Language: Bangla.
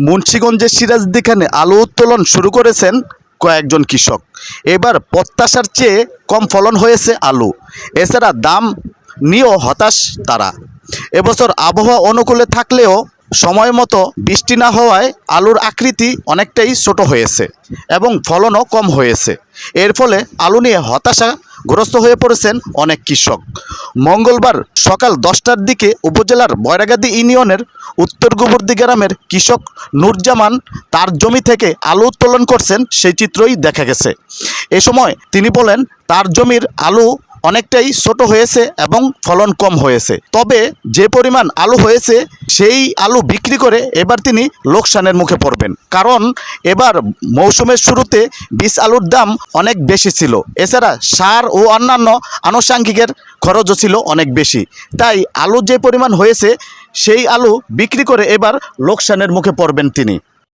মুন্সিগঞ্জের সিরাজদিখানে আলু উত্তোলন শুরু করেছেন কয়েকজন কৃষক। এবার প্রত্যাশার চেয়ে কম ফলন হয়েছে আলু। এছাড়া দাম নিয়েও হতাশ তারা। এবছর আবহাওয়া অনুকূলে থাকলেও সময় মতো বৃষ্টি না হওয়ায় আলুর আকৃতি অনেকটাই ছোট হয়েছে এবং ফলনও কম হয়েছে। এর ফলে আলু নিয়ে হতাশাগ্রস্ত হয়ে পড়েছেন অনেক কৃষক। মঙ্গলবার সকাল 10টার দিকে উপজেলার বয়রাগাদি ইউনিয়নের উত্তর গোবর্দী গ্রামের কৃষক নুরজামান তার জমি থেকে আলু উত্তোলন করছেন, সেই চিত্রই দেখা গেছে। এ সময় তিনি বলেন, তার জমির আলু অনেকটাই ছোট হয়েছে এবং ফলন কম হয়েছে। তবে যে পরিমাণ আলু হয়েছে সেই আলু বিক্রি করে এবার তিনি লোকসানের মুখে পড়বেন, কারণ এবার মৌসুমের শুরুতে বীজ আলুর দাম অনেক বেশি ছিল। এছাড়া সার ও অন্যান্য আনুষঙ্গিকের খরচও ছিল অনেক বেশি। তাই আলু যে পরিমাণ হয়েছে সেই আলু বিক্রি করে এবার লোকসানের মুখে পড়বেন তিনি।